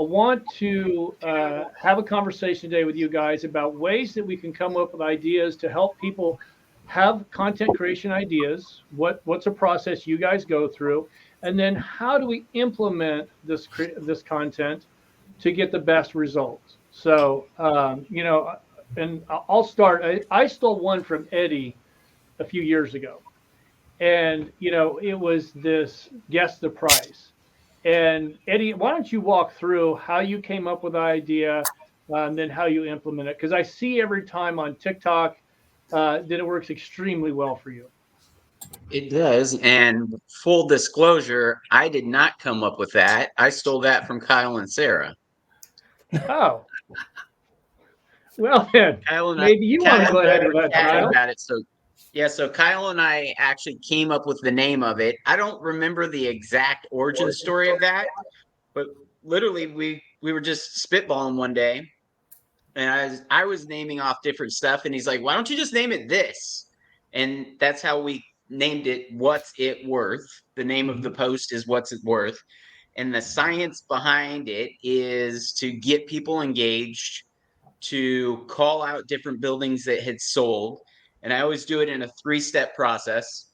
want to have a conversation today with you guys about ways that we can come up with ideas to help people have content creation ideas. What's a process you guys go through, and then how do we implement this content to get the best results? So, and I'll start. I stole one from Eddie a few years ago, and it was this guess the price. And Eddie, why don't you walk through how you came up with the idea, and then how you implement it? Because I see every time on TikTok that it works extremely well for you. It does. And full disclosure, I did not come up with that. I stole that from Kyle and Sarah. Oh, well then, Kyle and I, maybe you want to Kyle go and I ahead were with that, chatting Kyle. about it. So, yeah, so Kyle and I actually came up with the name of it. I don't remember the exact origin story of that, but literally we were just spitballing one day, and I was naming off different stuff, and he's like, "Why don't you just name it this?" And that's how we named it. What's it worth? The name of the Mhm. post is "What's it worth," and the science behind it is to get people engaged, to call out different buildings that had sold. And I always do it in a 3-step process.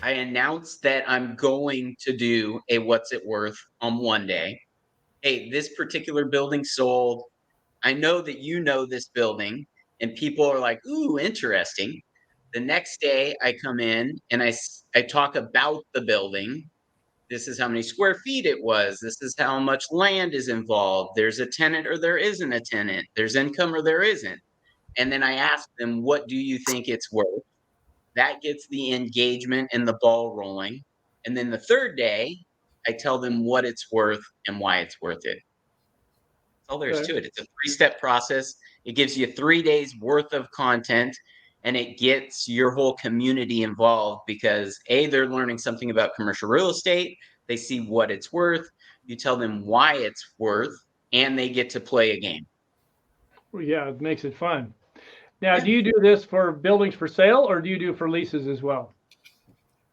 I announce that I'm going to do a "What's it worth" on one day. Hey, this particular building sold. I know that you know this building, and people are like, "Ooh, interesting." The next day, I come in and I talk about the building. This is how many square feet it was. This is how much land is involved. There's a tenant or there isn't a tenant. There's income or there isn't. And then I ask them, what do you think it's worth? That gets the engagement and the ball rolling. And then the third day, I tell them what it's worth and why it's worth it. That's all there is Okay. to it. It's a 3-step process. It gives you 3 days worth of content, and it gets your whole community involved because they're learning something about commercial real estate. They see what it's worth. You tell them why it's worth, and they get to play a game. Well, yeah, it makes it fun. Now, Yeah. do you do this for buildings for sale, or do you do for leases as well?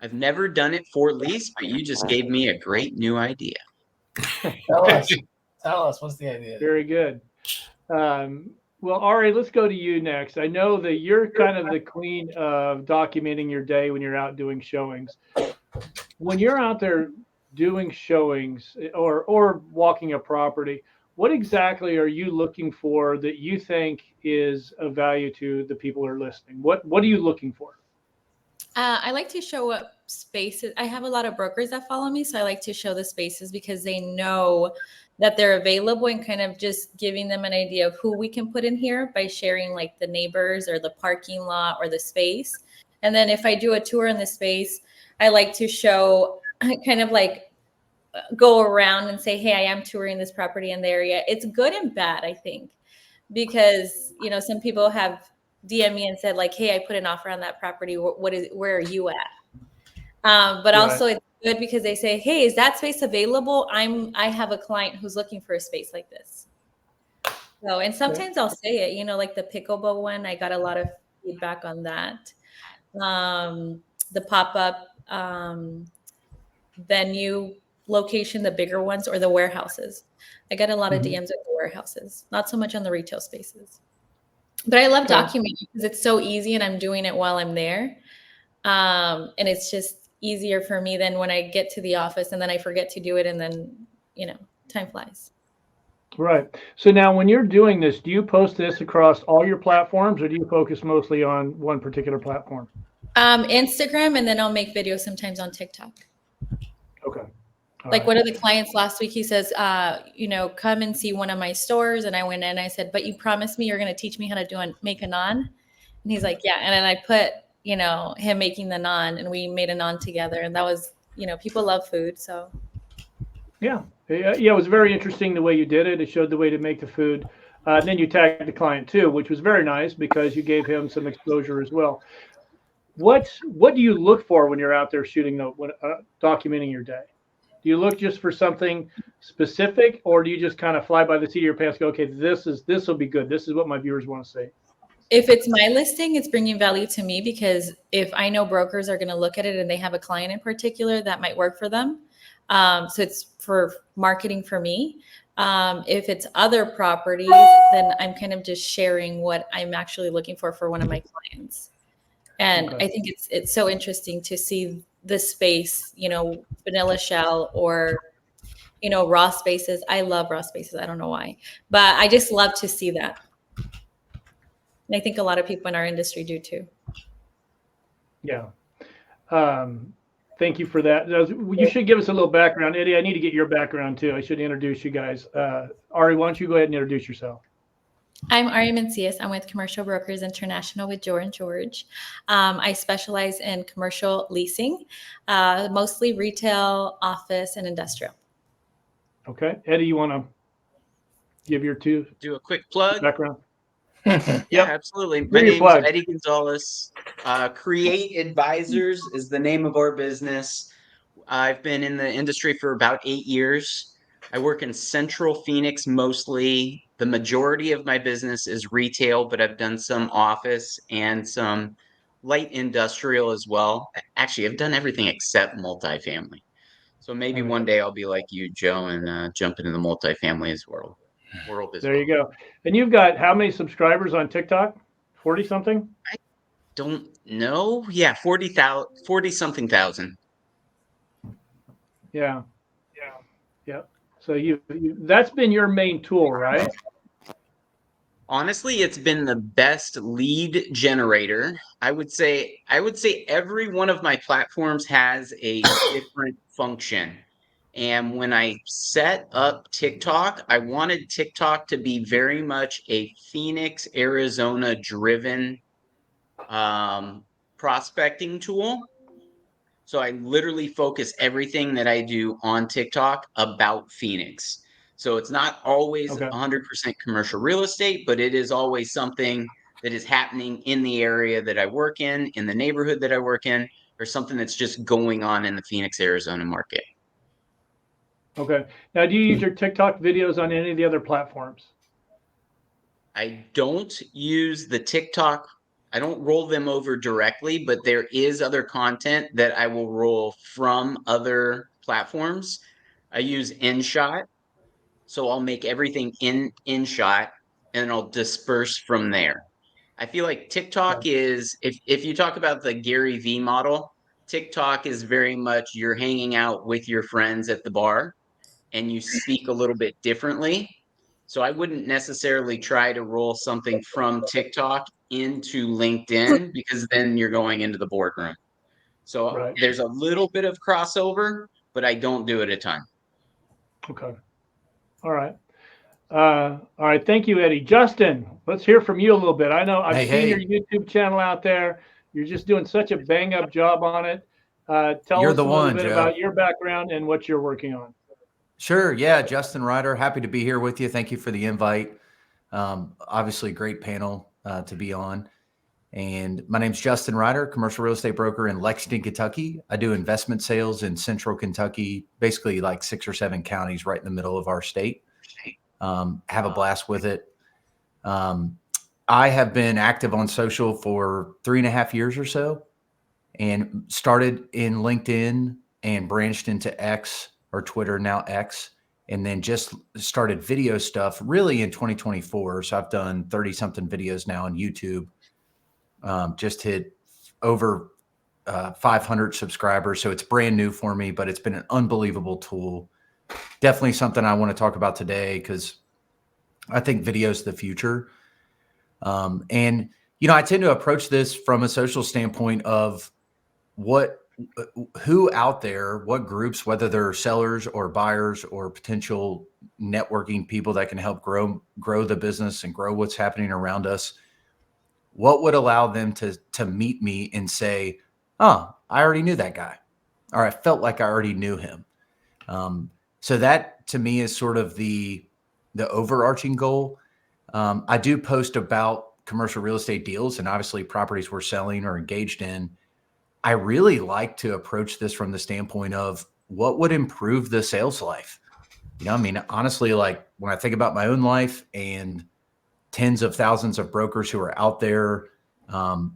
I've never done it for lease, but you just gave me a great new idea. Tell us. Tell us. What's the idea? Very good. Well, Ari, let's go to you next. I know that you're kind of the queen of documenting your day when you're out doing showings. When you're out there doing showings, or walking a property, what exactly are you looking for that you think is of value to the people who are listening? What are you looking for? I like to show up spaces. I have a lot of brokers that follow me, so I like to show the spaces because they know that they're available, and kind of just giving them an idea of who we can put in here by sharing like the neighbors or the parking lot or the space. And then if I do a tour in the space, I like to show kind of like go around and say, hey, I am touring this property in the area. It's good and bad, I think, because some people have DM me and said like, hey, I put an offer on that property. Where are you at? But Right. also it's good because they say, hey, is that space available? I have a client who's looking for a space like this. So, and sometimes I'll say it, like the pickleball one, I got a lot of feedback on that. The pop-up venue location, the bigger ones, or the warehouses. I get a lot of Mhm. DMs at the warehouses, not so much on the retail spaces. But I love Okay. documenting because it's so easy and I'm doing it while I'm there. And it's just easier for me than when I get to the office and then I forget to do it, and then, time flies. Right. So now when you're doing this, do you post this across all your platforms, or do you focus mostly on one particular platform? Instagram, and then I'll make videos sometimes on TikTok. Okay. All Like right. one of the clients last week, he says, come and see one of my stores. And I went in and I said, but you promised me you're going to teach me how to make a naan. And he's like, yeah. And then I put, him making the naan, and we made a naan together. And that was, people love food. So. Yeah. Yeah. It was very interesting the way you did it. It showed the way to make the food. And then you tagged the client too, which was very nice because you gave him some exposure as well. What do you look for when you're out there shooting documenting your day? Do you look just for something specific, or do you just kind of fly by the seat of your pants? Go, okay, this will be good. This is what my viewers want to see. If it's my listing, it's bringing value to me, because if I know brokers are going to look at it and they have a client in particular that might work for them, so it's for marketing for me. If it's other properties, then I'm kind of just sharing what I'm actually looking for one of my clients. And Okay. I think it's so interesting to see the space, you know, vanilla shell or, you know, raw spaces. I love raw spaces. I don't know why, but I just love to see that. And I think a lot of people in our industry do too. Yeah. Thank you for that. You should give us a little background. Eddie, I need to get your background too. I should introduce you guys. Ari, why don't you go ahead and introduce yourself? I'm Ari Mencias. I'm with Commercial Brokers International with George. I specialize in commercial leasing, mostly retail, office, and industrial. Okay. Eddie, you want to give your Do a quick plug. background? Yeah, Yep. absolutely. Give My your name's plug. Eddie Gonzalez. Create Advisors is the name of our business. I've been in the industry for about 8 years. I work in Central Phoenix mostly. The majority of my business is retail, but I've done some office and some light industrial as well. Actually, I've done everything except multifamily. So maybe Okay. one day I'll be like you, Joe, and jump into the multifamily world as There well. you go. And you've got how many subscribers on TikTok? 40 something? Don't know. Yeah, 40 something thousand. Yeah. Yeah. So you that's been your main tool, right? Honestly, it's been the best lead generator. I would say every one of my platforms has a different function. And when I set up TikTok, I wanted TikTok to be very much a Phoenix, Arizona driven prospecting tool. So I literally focus everything that I do on TikTok about Phoenix. So it's not always Okay. 100% commercial real estate, but it is always something that is happening in the area that I work in the neighborhood that I work in, or something that's just going on in the Phoenix, Arizona market. Okay. Now, do you use your TikTok videos on any of the other platforms? I don't use the TikTok. I don't roll them over directly, but there is other content that I will roll from other platforms. I use InShot, so I'll make everything in InShot and I'll disperse from there. I feel like TikTok is, if you talk about the Gary V model, TikTok is very much you're hanging out with your friends at the bar and you speak a little bit differently. So I wouldn't necessarily try to roll something from TikTok into LinkedIn because then you're going into the boardroom. So Right. there's a little bit of crossover, but I don't do it a ton. Okay. All right. All right. Thank you, Eddie. Justin, let's hear from you a little bit. I know I've seen your YouTube channel out there. You're just doing such a bang up job on it. Tell You're us the a little one, bit Joe. about your background and what you're working on. Sure. Yeah. Justin Ryder, happy to be here with you. Thank you for the invite. Obviously, great panel to be on. And my name's Justin Ryder, commercial real estate broker in Lexington, Kentucky. I do investment sales in central Kentucky, basically like 6 or 7 counties right in the middle of our state. Have a blast with it. I have been active on social for 3.5 years or so and started in LinkedIn and branched into X or Twitter, now X, and then just started video stuff really in 2024. So I've done 30 something videos now on YouTube. Just hit over 500 subscribers. So it's brand new for me, but it's been an unbelievable tool. Definitely something I want to talk about today because I think video is the future. And, you know, I tend to approach this from a social standpoint of who out there, what groups, whether they're sellers or buyers or potential networking people that can help grow the business and grow what's happening around us. What would allow them to meet me and say, oh, I already knew that guy, or I felt like I already knew him. So that to me is sort of the overarching goal. I do post about commercial real estate deals and obviously properties we're selling or engaged in. I really like to approach this from the standpoint of what would improve the sales life. You know, I mean, honestly, like when I think about my own life and tens of thousands of brokers who are out there,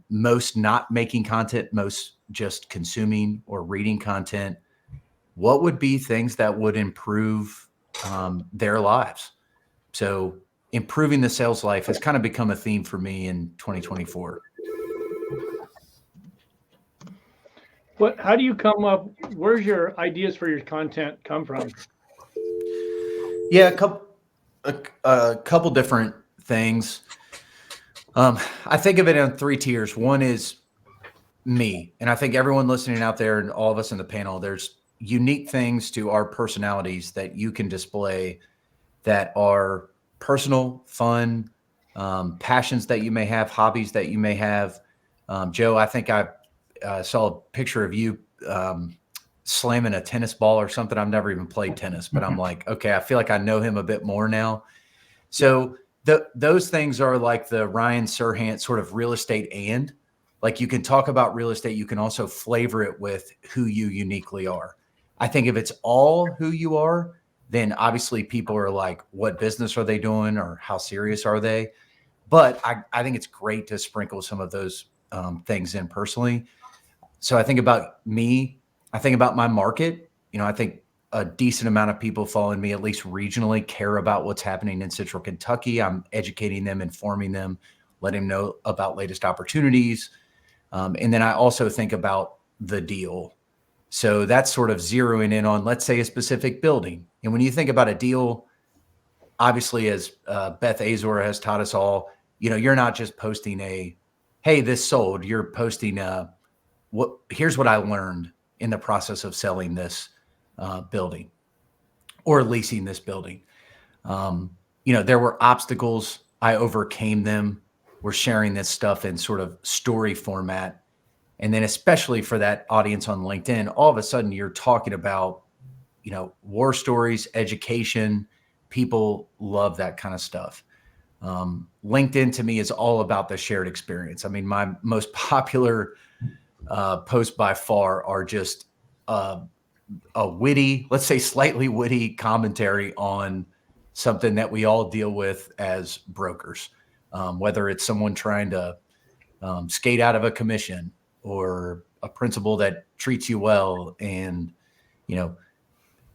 most not making content, most just consuming or reading content, what would be things that would improve their lives. So improving the sales life has kind of become a theme for me in 2024. How do you come up? Where's your ideas for your content come from? Yeah, a couple different things. I think of it in 3 tiers. One is me, and I think everyone listening out there and all of us in the panel, there's unique things to our personalities that you can display that are personal, fun, passions that you may have, hobbies that you may have. Joe, I think I saw a picture of you slamming a tennis ball or something. I've never even played tennis, but I'm like, okay, I feel like I know him a bit more now. So those things are like the Ryan Serhant sort of real estate, and like you can talk about real estate, you can also flavor it with who you uniquely are. I think if it's all who you are, then obviously people are like, what business are they doing or how serious are they? But I think it's great to sprinkle some of those things in personally. So I think about me, I think about my market. I think a decent amount of people following me, at least regionally, care about what's happening in Central Kentucky. I'm educating them, informing them, letting them know about latest opportunities. And then I also think about the deal. So that's sort of zeroing in on, let's say, a specific building. And when you think about a deal, obviously, as Beth Azor has taught us all, you're not just posting hey, this sold. You're posting here's what I learned in the process of selling this building or leasing this building. There were obstacles. I overcame them. We're sharing this stuff in sort of story format. And then especially for that audience on LinkedIn, all of a sudden you're talking about, war stories, education. People love that kind of stuff. LinkedIn to me is all about the shared experience. I mean, my most popular posts by far are just a witty, let's say slightly witty commentary on something that we all deal with as brokers, whether it's someone trying to skate out of a commission or a principal that treats you well, and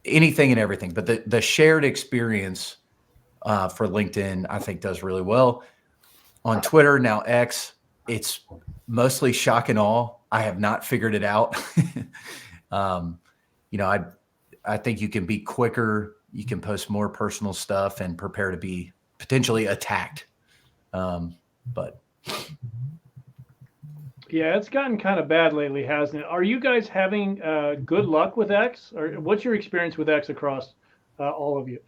anything and everything. But the shared experience for LinkedIn, I think, does really well. On Twitter, now X, it's mostly shock and awe. I have not figured it out. I think you can be quicker. You can post more personal stuff and prepare to be potentially attacked. But yeah, it's gotten kind of bad lately, hasn't it? Are you guys having good luck with X, or what's your experience with X across all of you?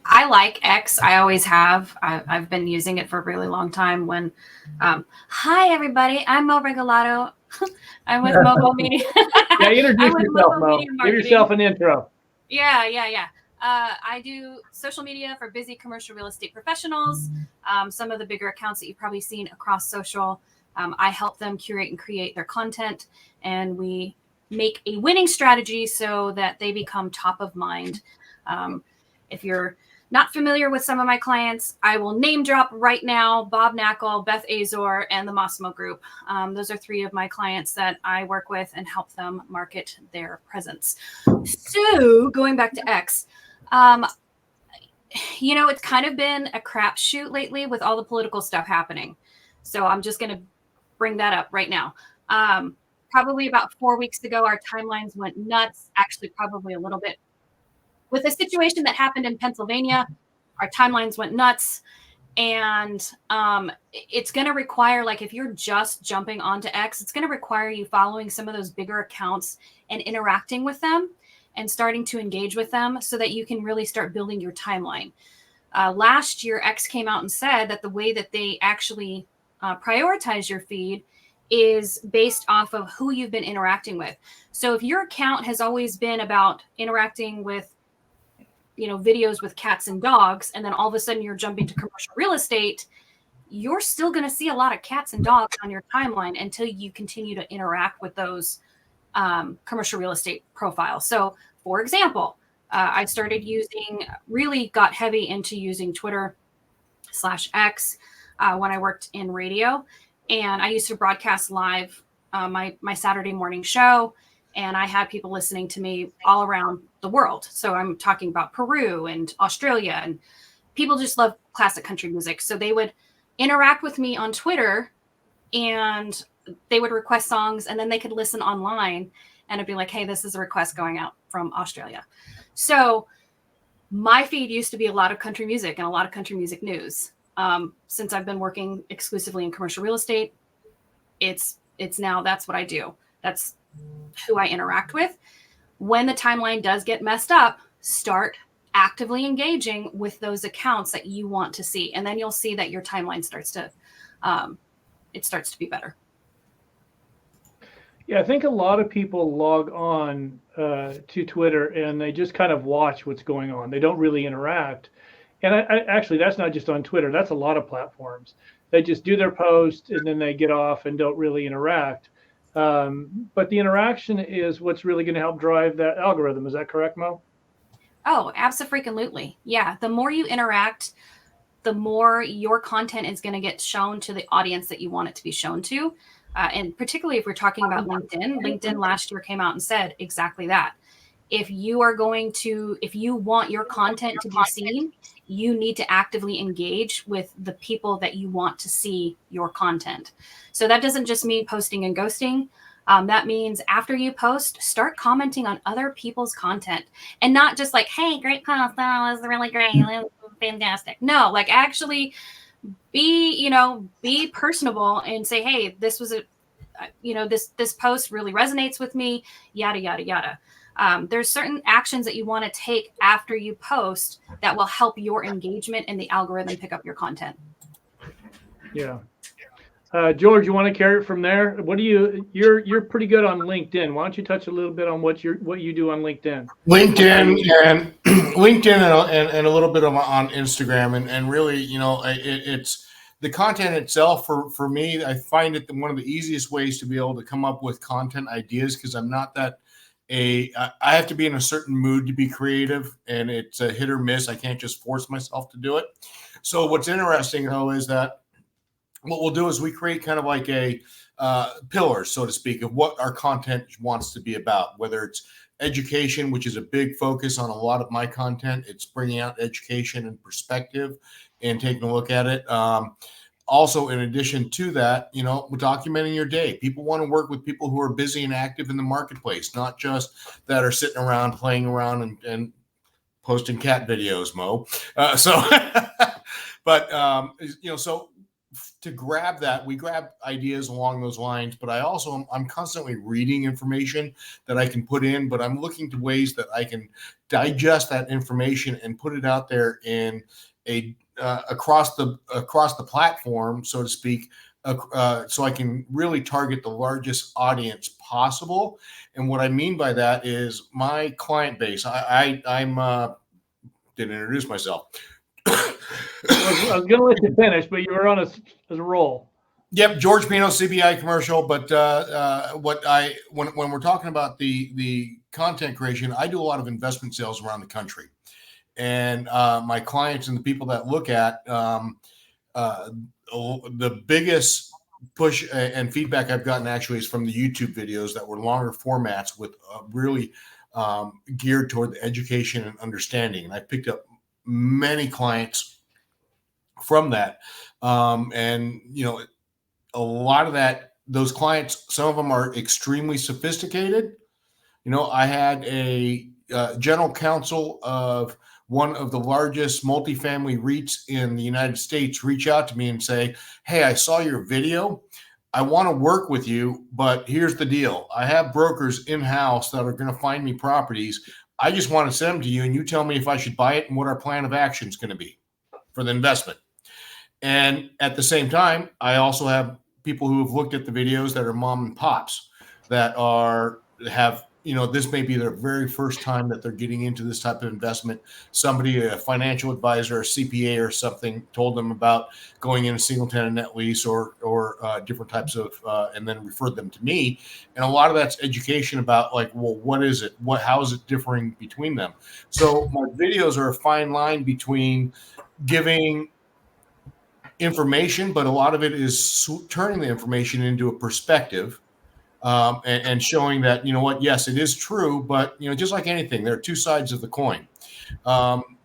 I like X. I always have. I've been using it for a really long time. Hi everybody, I'm Mo Regalado. I'm with Mobile Media. Yeah, introduce yourself, Mo. Give yourself an intro. Yeah. I do social media for busy commercial real estate professionals. Some of the bigger accounts that you've probably seen across social. I help them curate and create their content, and we make a winning strategy so that they become top of mind. If you're not familiar with some of my clients, I will name drop right now: Bob Knackle, Beth Azor, and the Massimo Group. Those are 3 of my clients that I work with and help them market their presence. So going back to X, it's kind of been a crapshoot lately with all the political stuff happening. So I'm just going to bring that up right now. Probably about 4 weeks ago, our timelines went nuts. Actually, probably a little bit. With a situation that happened in Pennsylvania, our timelines went nuts. And it's going to require, like, if you're just jumping onto X, it's going to require you following some of those bigger accounts and interacting with them and starting to engage with them so that you can really start building your timeline. Last year, X came out and said that the way that they actually prioritize your feed is based off of who you've been interacting with. So if your account has always been about interacting with videos with cats and dogs, and then all of a sudden you're jumping to commercial real estate, you're still going to see a lot of cats and dogs on your timeline until you continue to interact with those commercial real estate profiles. So for example, I really got heavy into using Twitter/X when I worked in radio, and I used to broadcast live my Saturday morning show. And I had people listening to me all around the world. So I'm talking about Peru and Australia, and people just love classic country music. So they would interact with me on Twitter, and they would request songs, and then they could listen online, and it'd be like, hey, this is a request going out from Australia. So my feed used to be a lot of country music and a lot of country music news. Since I've been working exclusively in commercial real estate, it's now that's what I do. That's who I interact with. When the timeline does get messed up, start actively engaging with those accounts that you want to see, and then you'll see that your timeline starts to be better. Yeah, I think a lot of people log on to Twitter and they just kind of watch what's going on. They don't really interact. And I actually, that's not just on Twitter. That's a lot of platforms. They just do their post and then they get off and don't really interact. But the interaction is what's really going to help drive that algorithm. Is that correct, Mo? Oh, absolutely. Yeah. The more you interact, the more your content is going to get shown to the audience that you want it to be shown to. And particularly if we're talking about LinkedIn last year came out and said exactly that. If you want your content to be seen, you need to actively engage with the people that you want to see your content. So that doesn't just mean posting and ghosting. That means after you post, start commenting on other people's content, and not just like, hey, great post. That was really great. That was fantastic. No, like actually be personable and say, hey, this was this post really resonates with me, yada, yada, yada. There's certain actions that you want to take after you post that will help your engagement and the algorithm pick up your content. Yeah. George, you want to carry it from there? You're pretty good on LinkedIn. Why don't you touch a little bit on what you do on LinkedIn? LinkedIn and a little bit on Instagram, and really, it's the content itself. For me, I find it one of the easiest ways to be able to come up with content ideas, because I'm not that I have to be in a certain mood to be creative, and it's a hit or miss. I can't just force myself to do it. So what's interesting though is that what we'll do is we create kind of like a pillar, so to speak, of what our content wants to be about, whether it's education, which is a big focus on a lot of my content. It's bringing out education and perspective and taking a look at it. Also, in addition to that, documenting your day. People want to work with people who are busy and active in the marketplace, not just that are sitting around, playing around and posting cat videos, Mo. So to grab that, we grab ideas along those lines, but I'm constantly reading information that I can put in, but I'm looking to ways that I can digest that information and put it out there in a across the platform, so to speak, so I can really target the largest audience possible. And what I mean by that is my client base. I'm didn't introduce myself. I was going to let you finish, but you were on a roll. Yep, George Pino, CBI commercial. But when we're talking about the content creation, I do a lot of investment sales around the country, and my clients and the people that look at the biggest push and feedback I've gotten actually is from the YouTube videos that were longer formats with really geared toward the education and understanding, and I picked up many clients from that. And a lot of those clients, some of them are extremely sophisticated. I had a general counsel of one of the largest multifamily REITs in the United States reach out to me and say, hey, I saw your video. I want to work with you, but here's the deal. I have brokers in-house that are going to find me properties. I just want to send them to you, and you tell me if I should buy it and what our plan of action is going to be for the investment. And at the same time, I also have people who have looked at the videos that are mom and pops that have this may be their very first time that they're getting into this type of investment. Somebody, a financial advisor, a CPA or something, told them about going in a single tenant net lease or different types of, and then referred them to me. And a lot of that's education about like, well, what is it? How is it differing between them? So my videos are a fine line between giving information, but a lot of it is turning the information into a perspective and showing that, you know what, yes, it is true, but, you know, just like anything, there are two sides of the coin.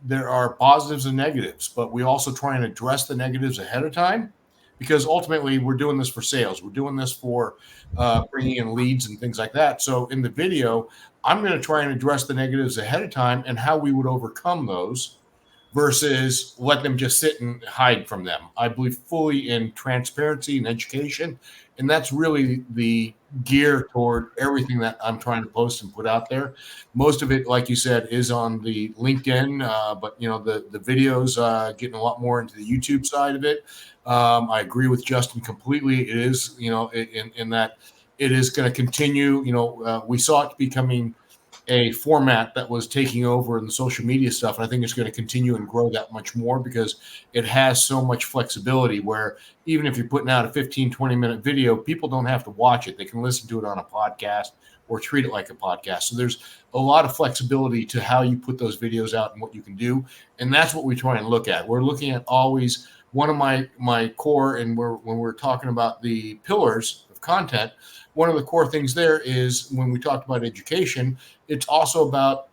There are positives and negatives, but we also try and address the negatives ahead of time, because ultimately we're doing this for sales. We're doing this for bringing in leads and things like that. So in the video, I'm going to try and address the negatives ahead of time and how we would overcome those versus let them just sit and hide from them. I believe fully in transparency and education, and that's really the gear toward everything that I'm trying to post and put out there. Most of it, like you said, is on the LinkedIn, but you know, the videos getting a lot more into the YouTube side of it. I agree with Justin completely. It is, you know, in that it is going to continue. You know, we saw it becoming a format that was taking over in the social media stuff. And I think it's going to continue and grow that much more because it has so much flexibility where even if you're putting out a 15, 20-minute video, people don't have to watch it. They can listen to it on a podcast or treat it like a podcast. So there's a lot of flexibility to how you put those videos out and what you can do. And that's what we try and look at. We're looking at always one of my core, and when we're talking about the pillars of content, one of the core things there is when we talked about education, it's also about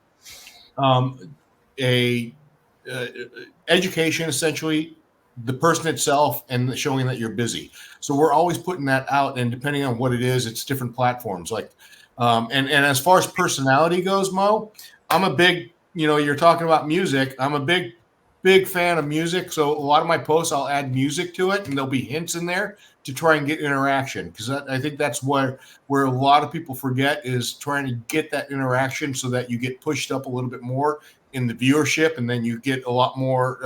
education, essentially, the person itself, and showing that you're busy. So we're always putting that out, and depending on what it is, it's different platforms. Like, and as far as personality goes, Mo, I'm a big, you know, you're talking about music. I'm a big fan of music. So a lot of my posts, I'll add music to it, and there'll be hints in there to try and get interaction, because I think that's where a lot of people forget, is trying to get that interaction so that you get pushed up a little bit more in the viewership, and then you get a lot more,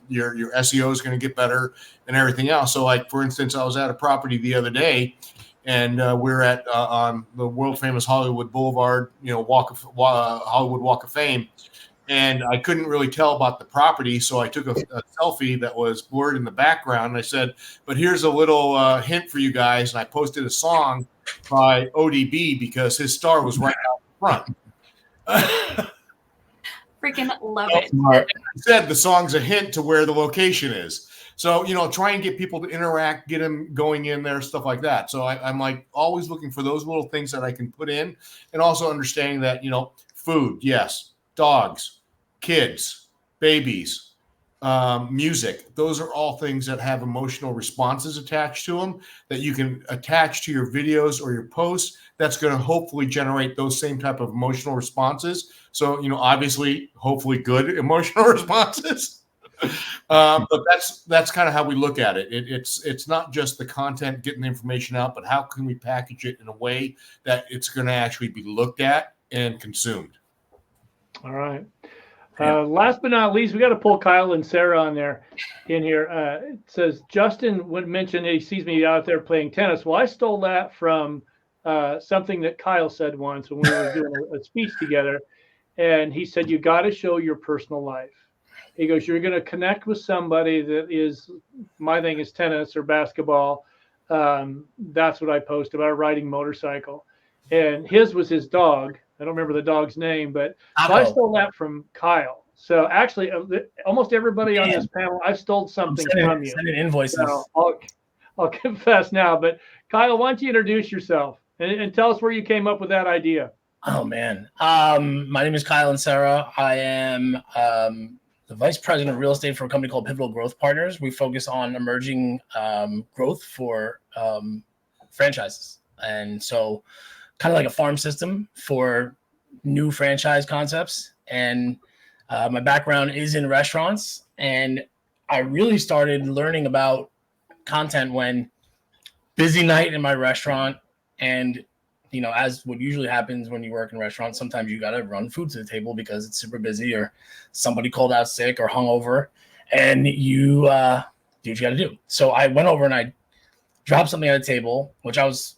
your SEO is going to get better and everything else. So like, for instance, I was at a property the other day, and we're at on the world famous Hollywood Boulevard, you know, Hollywood Walk of Fame. And I couldn't really tell about the property, so I took a selfie that was blurred in the background. And I said, but here's a little hint for you guys. And I posted a song by ODB because his star was right out front. Freaking love it. I said the song's a hint to where the location is. So, you know, try and get people to interact, get them going in there, stuff like that. So I'm like always looking for those little things that I can put in, and also understanding that, you know, food, yes, dogs, kids, babies, music. Those are all things that have emotional responses attached to them that you can attach to your videos or your posts. That's going to hopefully generate those same type of emotional responses. So, you know, obviously, hopefully good emotional responses. But that's kind of how we look at it. It's not just the content, getting the information out, but how can we package it in a way that it's going to actually be looked at and consumed. All right. Last but not least, we got to pull Kyle and Sarah on there in here. It says Justin would mention he sees me out there playing tennis. Well, I stole that from something that Kyle said once when we were doing a speech together. And he said, you got to show your personal life. He goes, you're going to connect with somebody that is, my thing is tennis or basketball. That's what I post about, riding motorcycle. And his was his dog. I don't remember the dog's name, but so I stole that from Kyle. So actually, almost everybody on this panel, I stole something from you. Sending invoices. So I'll confess now. But Kyle, why don't you introduce yourself and tell us where you came up with that idea? Oh, man. My name is Kyle Inserra. I am the vice president of real estate for a company called Pivotal Growth Partners. We focus on emerging growth for franchises. And so kind of like a farm system for new franchise concepts. And my background is in restaurants. And I really started learning about content when busy night in my restaurant. And, you know, as what usually happens when you work in restaurants, sometimes you got to run food to the table because it's super busy or somebody called out sick or hungover, and you do what you got to do. So I went over and I dropped something at a table, which I was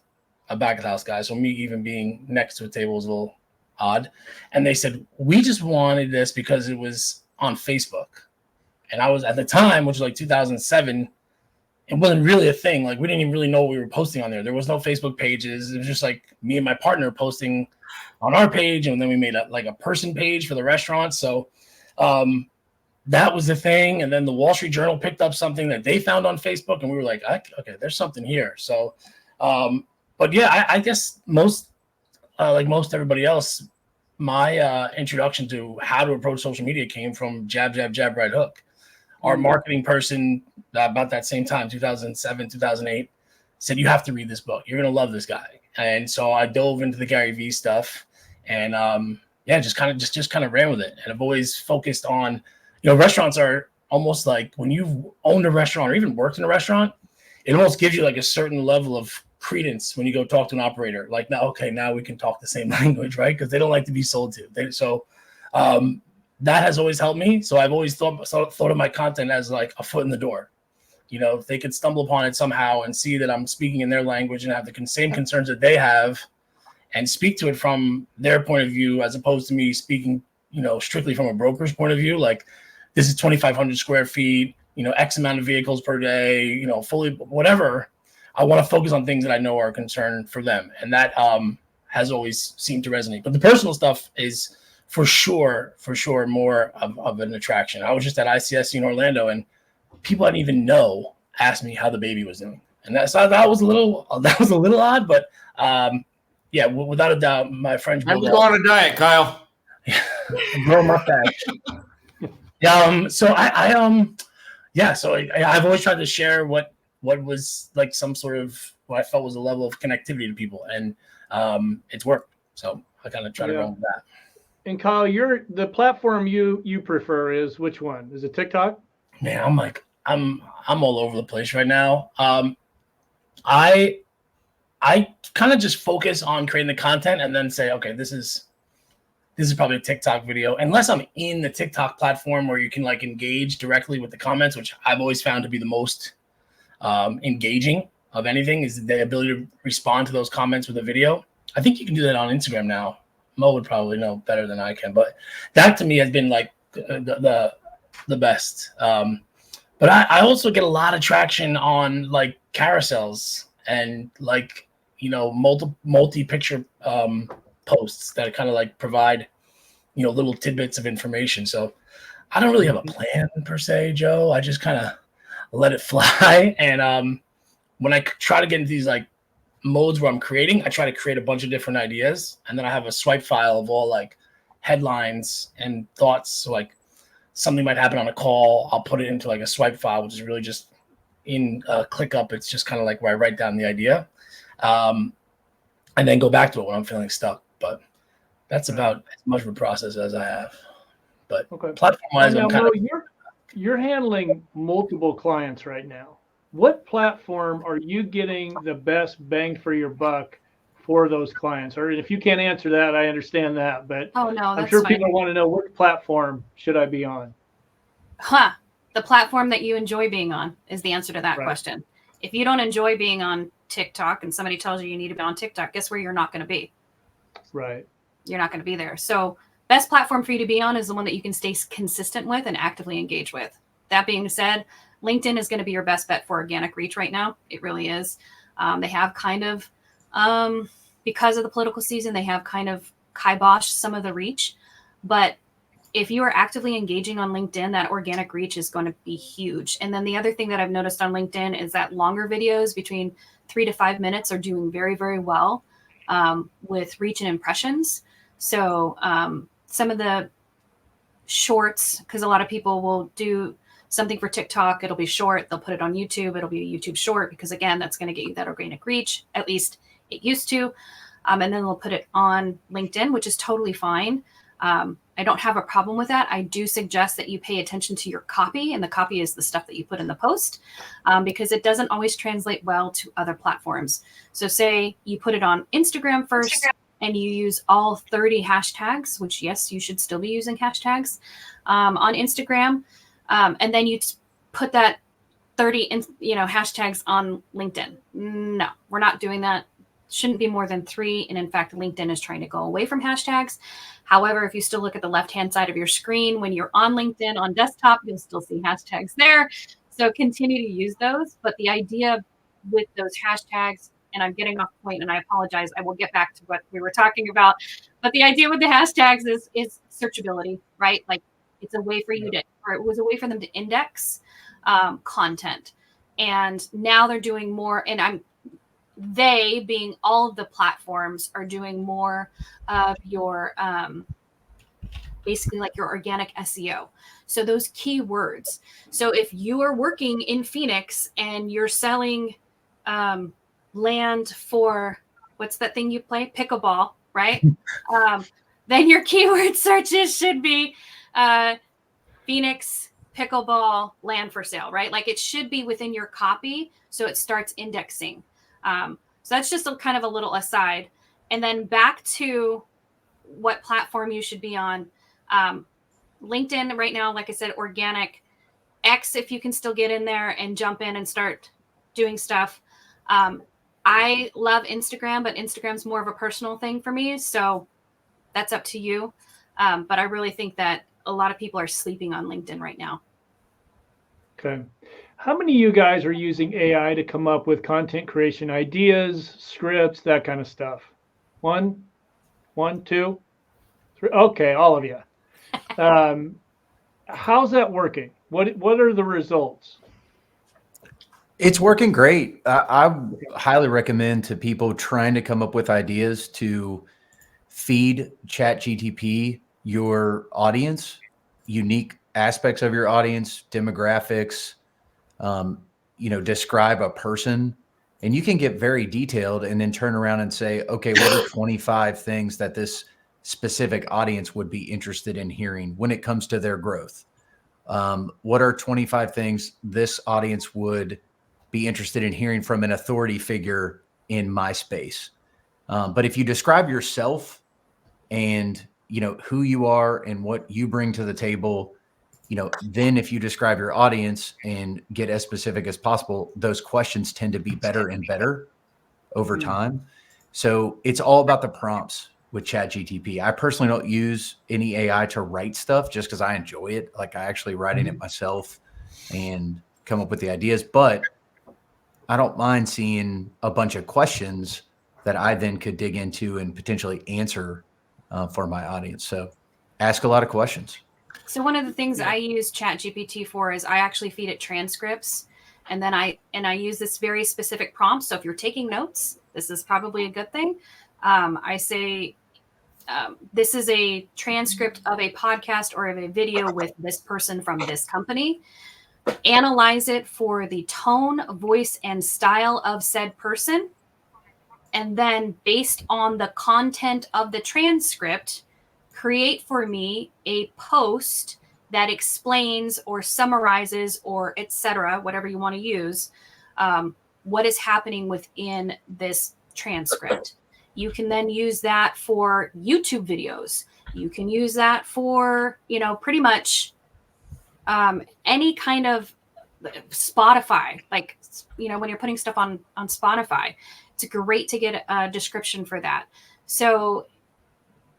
a back of the house guy. So me even being next to a table was a little odd. And they said, we just wanted this because it was on Facebook. And I was at the time, which was like 2007, it wasn't really a thing. Like, we didn't even really know what we were posting on there. There was no Facebook pages. It was just like me and my partner posting on our page. And then we made a person page for the restaurant. So that was the thing. And then the Wall Street Journal picked up something that they found on Facebook. And we were like, okay, there's something here. So But yeah, I guess most, like most everybody else, my introduction to how to approach social media came from jab, jab, jab, right hook. Our marketing person about that same time, 2007, 2008, said, you have to read this book. You're going to love this guy. And so I dove into the Gary Vee stuff and just kind of ran with it. And I've always focused on, restaurants are almost like when you've owned a restaurant or even worked in a restaurant, it almost gives you like a certain level of credence when you go talk to an operator. Like, now we can talk the same language, right? Because they don't like to be sold to. That has always helped me. So I've always thought of my content as like a foot in the door. If they could stumble upon it somehow and see that I'm speaking in their language and have the same concerns that they have and speak to it from their point of view, as opposed to me speaking, strictly from a broker's point of view, like this is 2,500 square feet, X amount of vehicles per day, fully whatever. I want to focus on things that I know are a concern for them. And that has always seemed to resonate. But the personal stuff is for sure more of an attraction. I was just at ICSC in Orlando and people I didn't even know asked me how the baby was doing. And that was a little odd, but without a doubt, my French I'm going on a diet, Kyle. Grow mustache. So I've always tried to share what was like some sort of what I felt was a level of connectivity to people, and it's worked. So I kind of try to run with that. And Kyle, the platform you prefer is which one? Is it TikTok? Man, I'm all over the place right now. I kind of just focus on creating the content and then say, okay, this is probably a TikTok video, unless I'm in the TikTok platform where you can like engage directly with the comments, which I've always found to be the most engaging of anything, is the ability to respond to those comments with a video. I think you can do that on Instagram now. Mo would probably know better than I can, but that to me has been like the best. But I also get a lot of traction on like carousels and like, multi-picture posts that kind of like provide, little tidbits of information. So I don't really have a plan per se, Joe. I just kind of let it fly. And when I try to get into these like modes where I'm creating, I try to create a bunch of different ideas. And then I have a swipe file of all like headlines and thoughts. So like something might happen on a call, I'll put it into like a swipe file, which is really just in ClickUp. It's just kind of like where I write down the idea and then go back to it when I'm feeling stuck. But that's about as much of a process as I have. But platform-wise, you're handling multiple clients right now. What platform are you getting the best bang for your buck for those clients? Or if you can't answer that, I understand that. But I'm sure people want to know, what platform should I be on? The platform that you enjoy being on is the answer to that question. If you don't enjoy being on TikTok and somebody tells you need to be on TikTok, guess where you're not going to be? Right. You're not going to be there. So best platform for you to be on is the one that you can stay consistent with and actively engage with. That being said, LinkedIn is going to be your best bet for organic reach right now. It really is. They have kind of, because of the political season, they have kind of kiboshed some of the reach. But if you are actively engaging on LinkedIn, that organic reach is going to be huge. And then the other thing that I've noticed on LinkedIn is that longer videos between 3 to 5 minutes are doing very, very well with reach and impressions. So some of the shorts, because a lot of people will do something for TikTok, it'll be short, they'll put it on YouTube, it'll be a YouTube short, because again, that's going to get you that organic reach, at least it used to. And then they'll put it on LinkedIn, which is totally fine. I don't have a problem with that. I do suggest that you pay attention to your copy, and the copy is the stuff that you put in the post, because it doesn't always translate well to other platforms. So say you put it on Instagram first and you use all 30 hashtags, which yes, you should still be using hashtags on Instagram. And then you put that 30 hashtags on LinkedIn. No, we're not doing that. Shouldn't be more than 3. And in fact, LinkedIn is trying to go away from hashtags. However, if you still look at the left-hand side of your screen, when you're on LinkedIn on desktop, you'll still see hashtags there. So continue to use those. But the idea with those hashtags, and I'm getting off point and I apologize, I will get back to what we were talking about. But the idea with the hashtags is searchability, right? Like it's a way for you to, or it was a way for them to index content. And now they're doing more, and they, being all of the platforms, are doing more of your basically like your organic SEO. So those keywords. So if you are working in Phoenix and you're selling land for, what's that thing you play? Pickleball, right? Then your keyword searches should be Phoenix pickleball land for sale, right? Like it should be within your copy, so it starts indexing. So that's just a kind of a little aside. And then back to what platform you should be on. LinkedIn right now, like I said, organic. X, if you can still get in there and jump in and start doing stuff. I love Instagram, but Instagram's more of a personal thing for me, so that's up to you. But I really think that a lot of people are sleeping on LinkedIn right now. Okay. How many of you guys are using AI to come up with content creation ideas, scripts, that kind of stuff? One, two, three. Okay, all of you. How's that working? What are the results? It's working great. I highly recommend to people trying to come up with ideas to feed ChatGTP your audience, unique aspects of your audience, demographics, describe a person, and you can get very detailed and then turn around and say, okay, what are 25 things that this specific audience would be interested in hearing when it comes to their growth? What are 25 things this audience would be interested in hearing from an authority figure in my space? But if you describe yourself and, who you are and what you bring to the table, then if you describe your audience and get as specific as possible, those questions tend to be better and better over time. So it's all about the prompts with ChatGTP. I personally don't use any AI to write stuff just because I enjoy it. Like I actually writing it myself and come up with the ideas, but I don't mind seeing a bunch of questions that I then could dig into and potentially answer for my audience. So ask a lot of questions. So one of the things I use ChatGPT for is I actually feed it transcripts, and then I use this very specific prompt. So if you're taking notes, this is probably a good thing. I say, this is a transcript of a podcast or of a video with this person from this company. Analyze it for the tone, voice, and style of said person. And then based on the content of the transcript, create for me a post that explains or summarizes or etc., whatever you want to use, what is happening within this transcript. You can then use that for YouTube videos. You can use that for, pretty much any kind of Spotify, like, when you're putting stuff on Spotify, it's great to get a description for that. So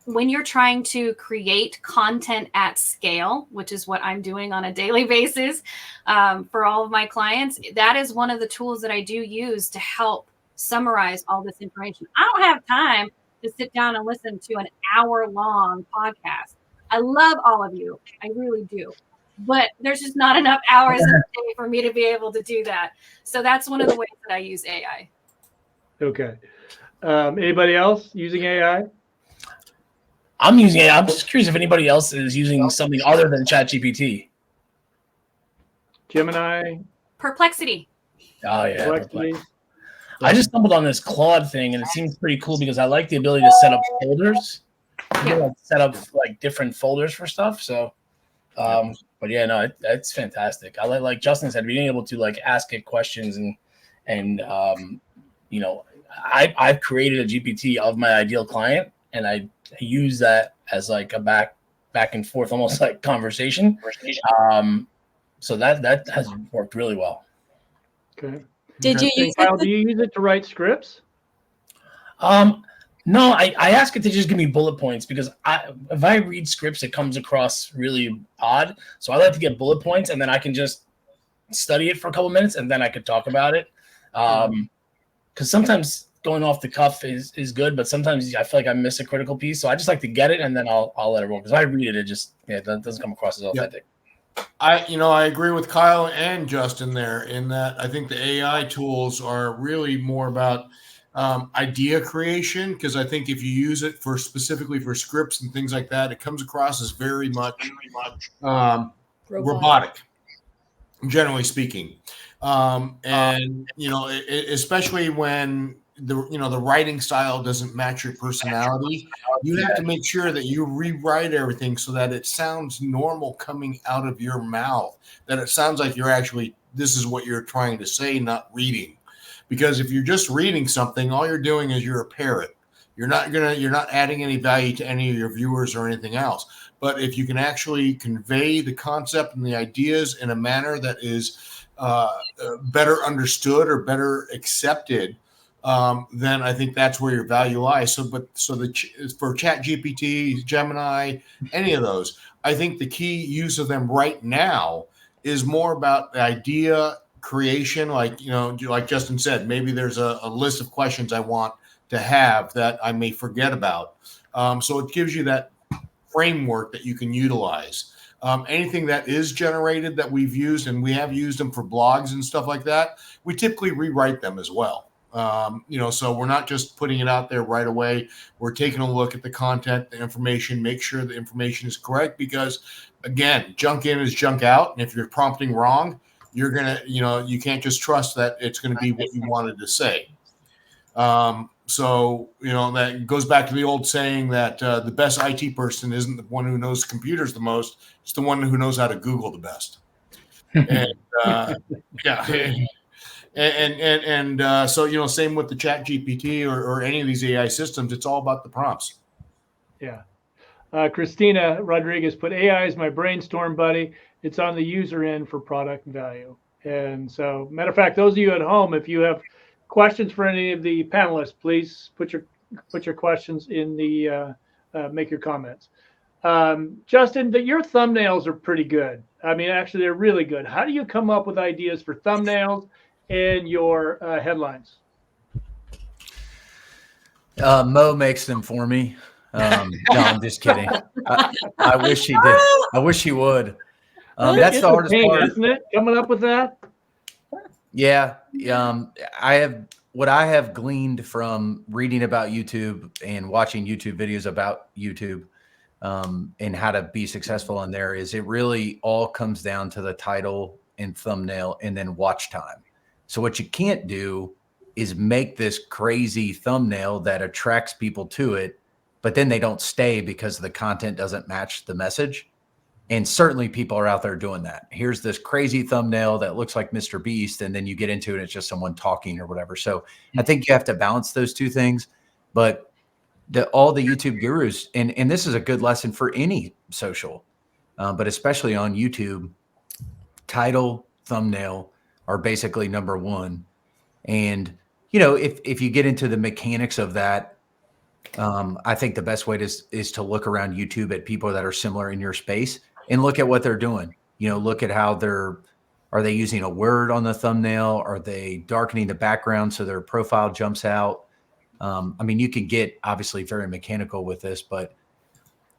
when you're trying to create content at scale, which is what I'm doing on a daily basis for all of my clients, that is one of the tools that I do use to help summarize all this information. I don't have time to sit down and listen to an hour-long podcast. I love all of you. I really do. But there's just not enough hours in the day for me to be able to do that. So that's one of the ways that I use AI. Okay. Anybody else using AI? I'm using AI. I'm just curious if anybody else is using something other than ChatGPT. Gemini? Perplexity. Oh, yeah. Perplexity. I just stumbled on this Claude thing, and it seems pretty cool because I like the ability to set up folders. Set up like different folders for stuff. So, but yeah, no, it's fantastic. I like Justin said, being able to like ask it questions and I've created a GPT of my ideal client, and I use that as like a back and forth, almost like conversation. So that has worked really well. Okay. Did you use Kyle, do you use it to write scripts? No, I ask it to just give me bullet points because if I read scripts, it comes across really odd. So I like to get bullet points, and then I can just study it for a couple minutes, and then I could talk about it. Because sometimes going off the cuff is good, but sometimes I feel like I miss a critical piece. So I just like to get it, and then I'll let it roll. Because if I read it, it doesn't come across as authentic. I agree with Kyle and Justin there in that I think the AI tools are really more about idea creation, because I think if you use it for specifically for scripts and things like that, it comes across as very much robotic, generally speaking. And especially when the writing style doesn't match your personality, you have to make sure that you rewrite everything so that it sounds normal coming out of your mouth, that it sounds like this is what you're trying to say, not reading. Because if you're just reading something, all you're doing is you're a parrot. You're not adding any value to any of your viewers or anything else. But if you can actually convey the concept and the ideas in a manner that is better understood or better accepted, then I think that's where your value lies. For ChatGPT, Gemini, any of those, I think the key use of them right now is more about the idea creation. Like Justin said, maybe there's a list of questions I want to have that I may forget about. So it gives you that framework that you can utilize. Anything that is generated that we've used, and we have used them for blogs and stuff like that, we typically rewrite them as well. So we're not just putting it out there right away. We're taking a look at the content, the information, make sure the information is correct, because again, junk in is junk out. And if you're prompting wrong, you're going to, you can't just trust that it's going to be what you wanted to say. So that goes back to the old saying that the best IT person isn't the one who knows computers the most. It's the one who knows how to Google the best. And so same with the ChatGPT or any of these AI systems. It's all about the prompts. Yeah. Christina Rodriguez put, AI is my brainstorm buddy. It's on the user end for product value. And so, matter of fact, those of you at home, if you have questions for any of the panelists, please put your questions in the make your comments. Justin, your thumbnails are pretty good. I mean, actually, they're really good. How do you come up with ideas for thumbnails and your headlines? Mo makes them for me. No, I'm just kidding. I wish he did. I wish he would. That's the hardest part, isn't it? Coming up with that. Yeah. What I have gleaned from reading about YouTube and watching YouTube videos about YouTube and how to be successful in there is it really all comes down to the title and thumbnail and then watch time. So what you can't do is make this crazy thumbnail that attracts people to it, but then they don't stay because the content doesn't match the message. And certainly people are out there doing that. Here's this crazy thumbnail that looks like Mr. Beast, and then you get into it, it's just someone talking or whatever. So I think you have to balance those two things. But all the YouTube gurus, and this is a good lesson for any social, but especially on YouTube, title, thumbnail are basically number one. And, if you get into the mechanics of that, I think the best way is to look around YouTube at people that are similar in your space and look at what they're doing. Look at how are they using a word on the thumbnail? Are they darkening the background so their profile jumps out? You can get obviously very mechanical with this, but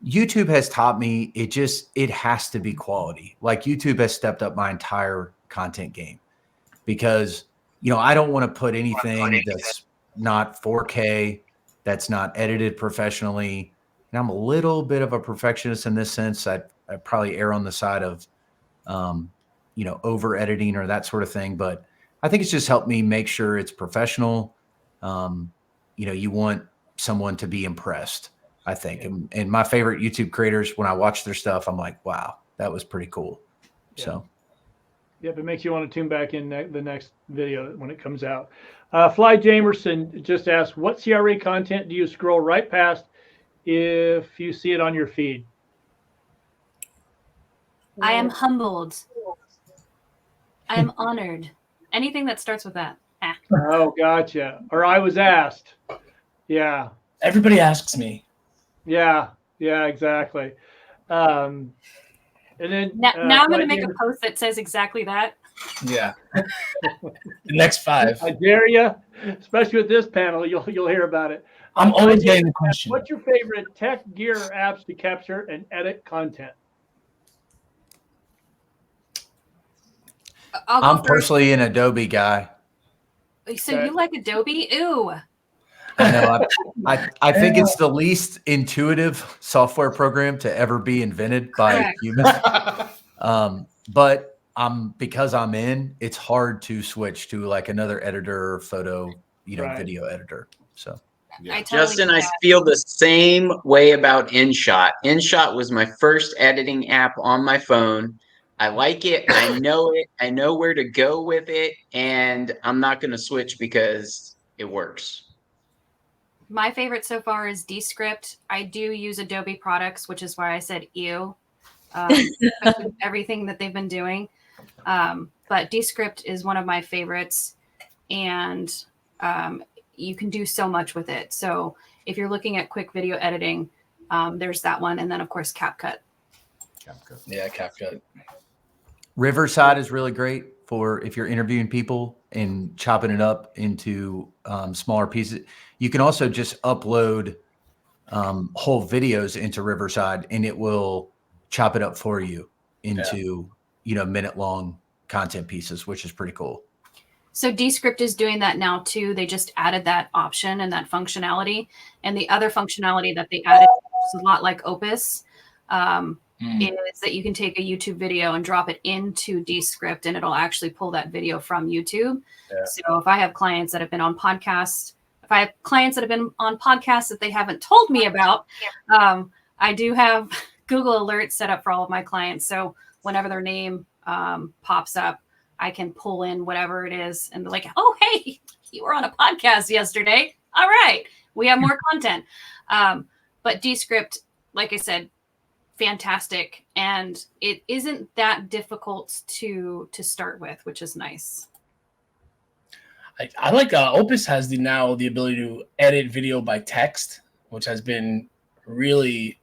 YouTube has taught me it has to be quality. Like YouTube has stepped up my entire content game because, I don't want to put anything that's not 4K, that's not edited professionally. And I'm a little bit of a perfectionist in this sense. I probably err on the side of, over editing or that sort of thing. But I think it's just helped me make sure it's professional. You want someone to be impressed, I think. And my favorite YouTube creators, when I watch their stuff, I'm like, wow, that was pretty cool. Yeah. So. Yep, it makes you want to tune back in the next video when it comes out. Fly Jamerson just asked, what CRA content do you scroll right past if you see it on your feed? I am humbled. I am honored. Anything that starts with that. Oh, gotcha. Or I was asked. Yeah. Everybody asks me. Yeah, exactly. And then now I'm going to make a post that says exactly that. Yeah. The next 5. I dare you, especially with this panel, you'll hear about it. I'm always getting the question. What's your favorite tech gear apps to capture and edit content? I'm personally an Adobe guy. So you like Adobe? Ooh. I know. I think it's the least intuitive software program to ever be invented by Correct. humans. But because I'm in, it's hard to switch to like another editor, photo, Right. video editor. So Yeah. I totally Justin, get I that. feel the same way about InShot. InShot was my first editing app on my phone. I like it. I know it. I know where to go with it. And I'm not going to switch because it works. My favorite so far is Descript. I do use Adobe products, which is why I said ew. Especially with everything that they've been doing. But Descript is one of my favorites, and you can do so much with it. So if you're looking at quick video editing, there's that one, and then of course CapCut. Yeah, CapCut. Riverside is really great for if you're interviewing people and chopping it up into smaller pieces. You can also just upload whole videos into Riverside, and it will chop it up for you into minute long content pieces, which is pretty cool. So Descript is doing that now too. They just added that option and that functionality, and the other functionality that they added is a lot like Opus. Is that you can take a YouTube video and drop it into Descript, and it'll actually pull that video from YouTube. Yeah. So if I have clients that have been on podcasts, that they haven't told me about, I do have Google Alerts set up for all of my clients. So whenever their name pops up, I can pull in whatever it is and be like, oh, hey, you were on a podcast yesterday. All right, we have more content. But Descript, like I said, fantastic, and it isn't that difficult to start with, which is nice. I like Opus has now the ability to edit video by text, which has been really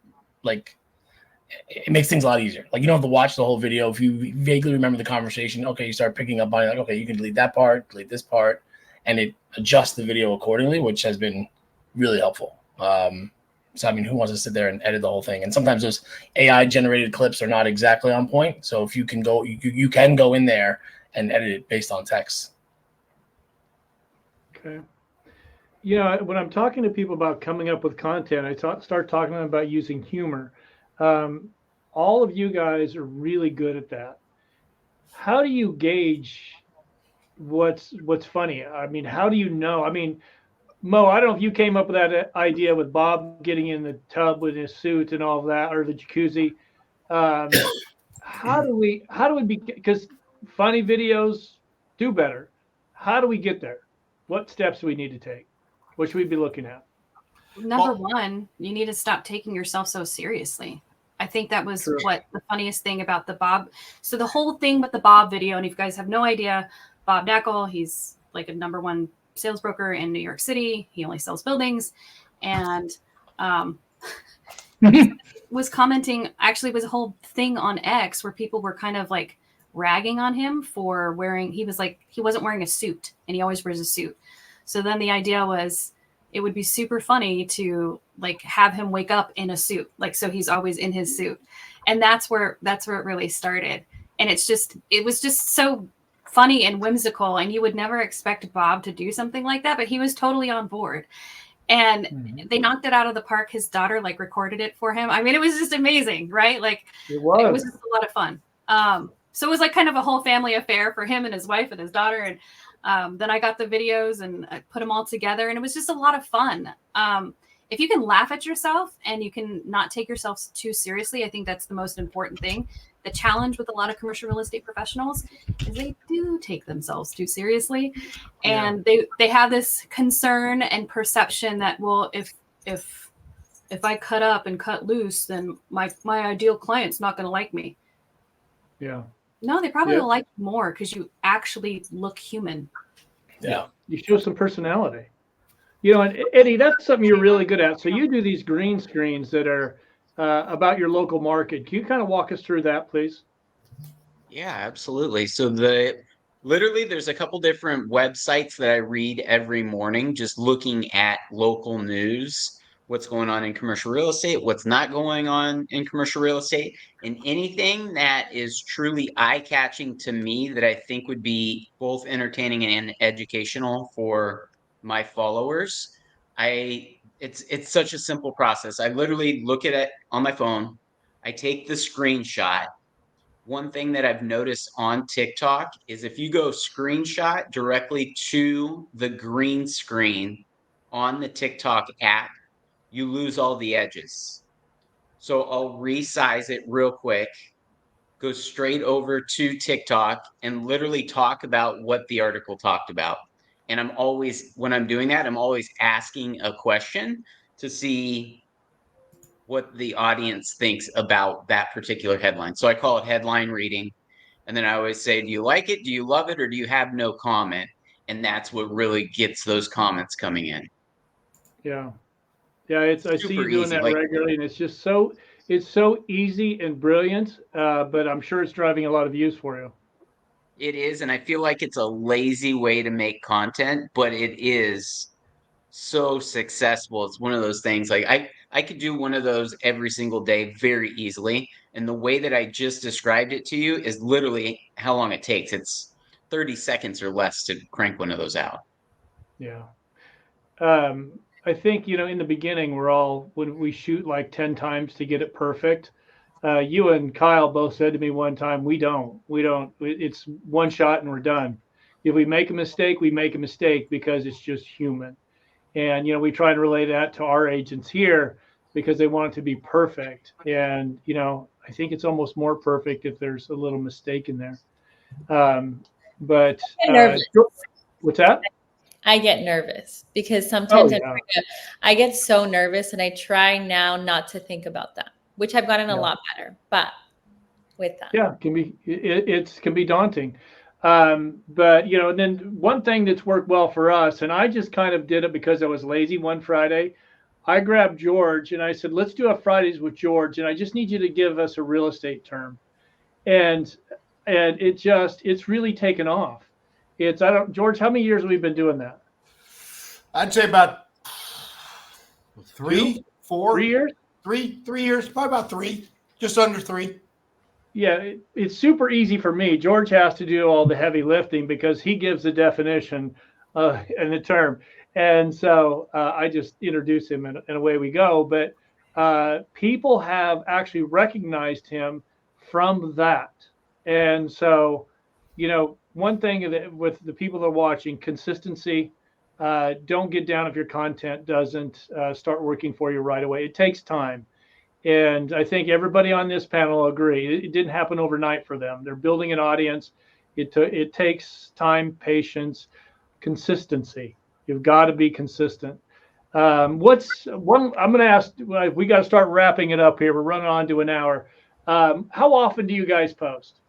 it makes things a lot easier. Like you don't have to watch the whole video. If you vaguely remember the conversation, okay, you start picking up on it, like, okay, you can delete that part, delete this part, and it adjusts the video accordingly, which has been really helpful. So, I mean, who wants to sit there and edit the whole thing? And sometimes those AI generated clips are not exactly on point. So if you can go, you can go in there and edit it based on text. Okay. When I'm talking to people about coming up with content, I start talking to them about using humor. All of you guys are really good at that. How do you gauge what's funny? I mean, how do you know? I mean, Mo, I don't know if you came up with that idea with Bob getting in the tub with his suit and all of that, or the jacuzzi. How do we because funny videos do better. How do we get there? What steps do we need to take? What should we be looking at? Number one, you need to stop taking yourself so seriously. I think that was what the funniest thing about the Bob. So the whole thing with the Bob video, and if you guys have no idea, Bob Dackel, he's like a #1 sales broker in New York City. He only sells buildings, and was commenting. Actually, it was a whole thing on X where people were kind of like ragging on him for wearing. He was like, he wasn't wearing a suit, and he always wears a suit. So then the idea was, it would be super funny to like have him wake up in a suit, like so he's always in his suit, and that's where it really started. And it was just so funny and whimsical, and you would never expect Bob to do something like that, but he was totally on board, and they knocked it out of the park. His daughter like recorded it for him. I mean, it was just amazing, right? Like it was just a lot of fun. So it was like kind of a whole family affair for him and his wife and his daughter, and then I got the videos and I put them all together, and it was just a lot of fun. If you can laugh at yourself and you can not take yourself too seriously, I think that's the most important thing. The challenge with a lot of commercial real estate professionals is they do take themselves too seriously, and they have this concern and perception that, well, if I cut up and cut loose, then my ideal client's not going to like me. Yeah. No, they probably will like you more because you actually look human. Yeah. You show some personality. And Eddie, that's something you're really good at. So you do these green screens that are about your local market. Can you kind of walk us through that, please? Yeah, absolutely. So literally there's a couple different websites that I read every morning, just looking at local news, what's going on in commercial real estate, what's not going on in commercial real estate, and anything that is truly eye-catching to me that I think would be both entertaining and educational for my followers. It's such a simple process. I literally look at it on my phone. I take the screenshot. One thing that I've noticed on TikTok is if you go screenshot directly to the green screen on the TikTok app, you lose all the edges. So I'll resize it real quick, go straight over to TikTok and literally talk about what the article talked about. And I'm always, when I'm doing that, I'm always asking a question to see what the audience thinks about that particular headline. So I call it headline reading. And then I always say, do you like it? Do you love it? Or do you have no comment? And that's what really gets those comments coming in. Yeah. Yeah, I see you Super doing easy. that Like, regularly, and it's so easy and brilliant. But I'm sure it's driving a lot of views for you. it is. And I feel like it's a lazy way to make content, but it is so successful. It's one of those things like I could do one of those every single day very easily. And the way that I just described it to you is literally how long it takes. It's 30 seconds or less to crank one of those out. Yeah. I think, in the beginning, when we shoot like 10 times to get it perfect. You and Kyle both said to me one time, we don't, it's one shot and we're done. If we make a mistake, we make a mistake because it's just human. And, we try and relay that to our agents here because they want it to be perfect. And, I think it's almost more perfect if there's a little mistake in there. But what's that? I get nervous because sometimes Oh, yeah. I get so nervous, and I try now not to think about that, which I've gotten a Yeah. lot better. But with that, Yeah, it can be daunting. But and then one thing that's worked well for us, and I just kind of did it because I was lazy one Friday. I grabbed George and I said, let's do a Fridays with George, and I just need you to give us a real estate term. And it's really taken off. George, how many years have we been doing that? I'd say about 3 years. 3 years, probably about 3, just under 3. Yeah, it's super easy for me. George has to do all the heavy lifting because he gives the definition and the term. And so I just introduce him and away we go. But people have actually recognized him from that. And so, one thing with the people that are watching, consistency. Don't get down if your content doesn't start working for you right away. It takes time. And I think everybody on this panel will agree. It didn't happen overnight for them. They're building an audience. It takes time, patience, consistency. You've got to be consistent. What's one? I'm going to ask. We got to start wrapping it up here. We're running on to an hour. How often do you guys post?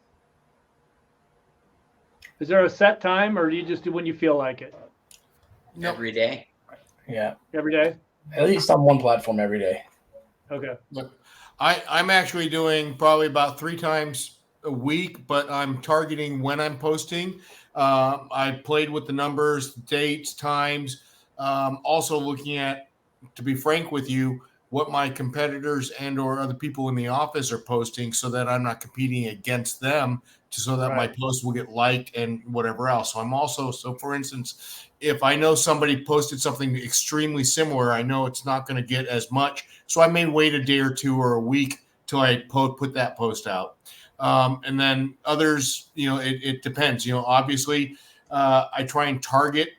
Is there a set time, or do you just do when you feel like it? Every day. Yeah. Every day? At least on one platform every day. Okay. Look, I'm actually doing probably about 3 times a week, but I'm targeting when I'm posting. I played with the numbers, dates, times. Also looking at, to be frank with you, what my competitors and or other people in the office are posting so that I'm not competing against them so that my post will get liked and whatever else. So for instance, if I know somebody posted something extremely similar, I know it's not going to get as much. So I may wait a day or 2 or a week till I put that post out. And then others, it depends. Obviously, I try and target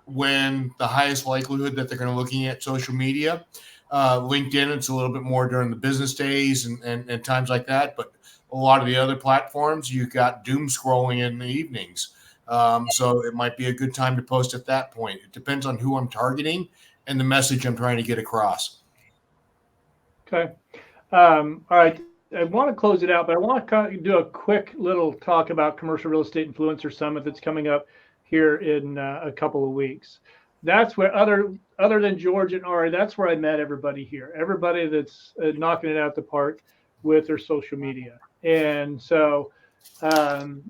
when the highest likelihood that they're going to looking at social media. LinkedIn, it's a little bit more during the business days and times like that. But a lot of the other platforms, you got doom scrolling in the evenings. So it might be a good time to post at that point. It depends on who I'm targeting and the message I'm trying to get across. Okay. All right. I want to close it out, but I want to do a quick little talk about Commercial Real Estate Influencer Summit that's coming up here in a couple of weeks. That's where other than George and Ari, that's where I met everybody here. Everybody that's knocking it out the park with their social media. And so kind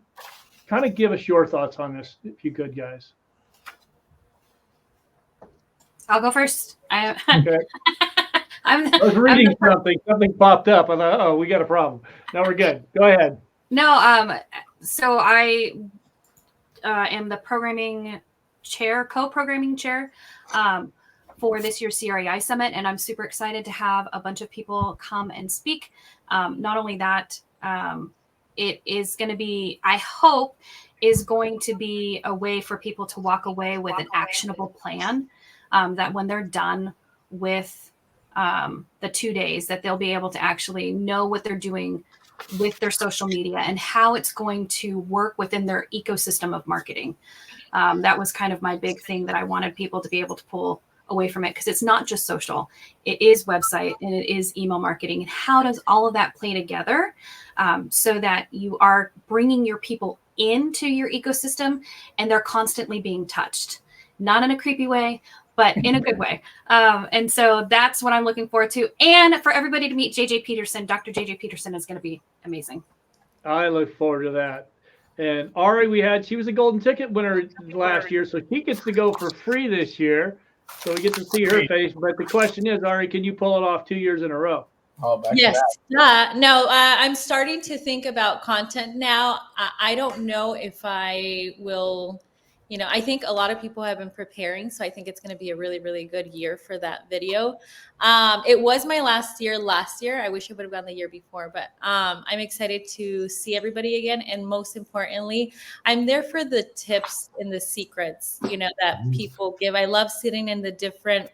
of give us your thoughts on this, if you could, guys. I'll go first. Okay. I was reading something. Something popped up. I thought, oh, we got a problem. No, we're good. Go ahead. No, so I am the co-programming chair for for this year's CREI Summit, and I'm super excited to have a bunch of people come and speak. Not only that, it is going to be, I hope, is going to be a way for people to walk away with an actionable plan that when they're done with the 2 days, that they'll be able to actually know what they're doing with their social media and how it's going to work within their ecosystem of marketing. That was kind of my big thing that I wanted people to be able to pull away from it, because it's not just social, it is website and it is email marketing. And how does all of that play together so that you are bringing your people into your ecosystem and they're constantly being touched, not in a creepy way, but in a good way. And so that's what I'm looking forward to. And for everybody to meet JJ Peterson, Dr. JJ Peterson is going to be amazing. I look forward to that. And Ari, she was a golden ticket winner last year, so she gets to go for free this year. So we get to see her face. But the question is, Ari, can you pull it off 2 years in a row? Oh, back Yes. to that. No, I'm starting to think about content now. I don't know if I will, I think a lot of people have been preparing. So I think it's going to be a really, really good year for that video. It was my last year. I wish I would have gone the year before, but I'm excited to see everybody again. And most importantly, I'm there for the tips and the secrets, that people give. I love sitting in the different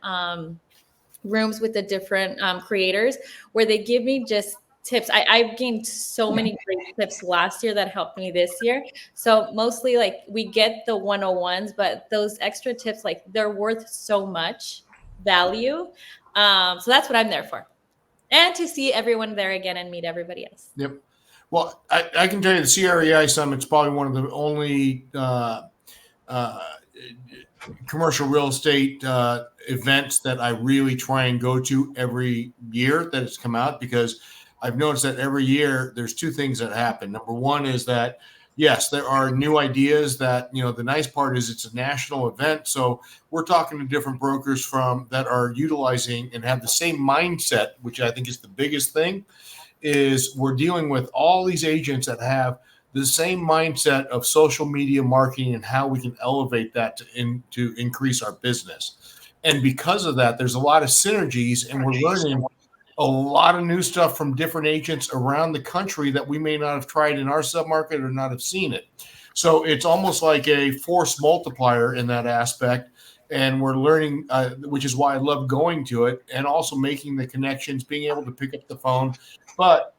rooms with the different creators where they give me just tips. I've gained so many great tips last year that helped me this year. So mostly like we get the 101s, but those extra tips, like they're worth so much value. So that's what I'm there for. And to see everyone there again and meet everybody else. Yep. Well, I can tell you the CREI Summit's probably one of the only commercial real estate events that I really try and go to every year that it's come out, because I've noticed that every year there's two things that happen. Number one is that, yes, there are new ideas that, the nice part is it's a national event. So we're talking to different brokers that are utilizing and have the same mindset, which I think is the biggest thing, is we're dealing with all these agents that have the same mindset of social media marketing and how we can elevate that to increase our business. And because of that, there's a lot of synergies, and we're learning a lot of new stuff from different agents around the country that we may not have tried in our submarket or not have seen it. So it's almost like a force multiplier in that aspect. And we're learning, which is why I love going to it, and also making the connections, being able to pick up the phone. But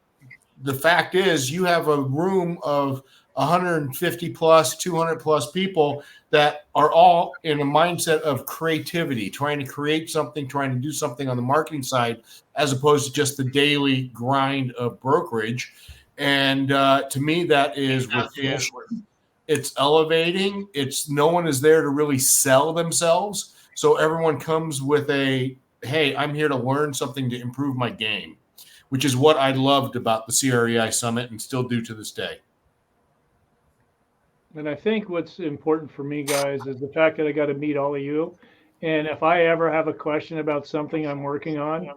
the fact is, you have a room of 150 plus, 200 plus people that are all in a mindset of creativity, trying to create something, trying to do something on the marketing side, as opposed to just the daily grind of brokerage. And to me, that is refreshing. It's elevating. No one is there to really sell themselves. So everyone comes with hey, I'm here to learn something to improve my game, which is what I loved about the CREI Summit and still do to this day. And I think what's important for me, guys, is the fact that I got to meet all of you. And if I ever have a question about something I'm working on,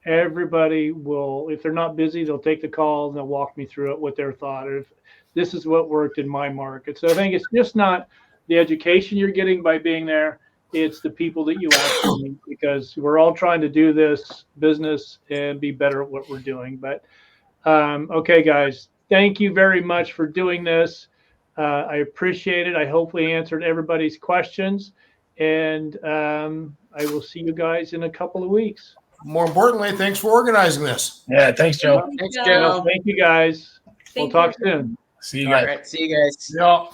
everybody will, if they're not busy, they'll take the call and they'll walk me through it, what their thought is. This is what worked in my market. So I think it's just not the education you're getting by being there. It's the people that you actually meet, because we're all trying to do this business and be better at what we're doing. But okay, guys, thank you very much for doing this. I appreciate it. I hopefully answered everybody's questions, and I will see you guys in a couple of weeks. More importantly, thanks for organizing this. Yeah, thanks, Joe. Thanks, Joe. Thank you, guys. We'll talk soon. See you guys. All right, see you guys. Yeah.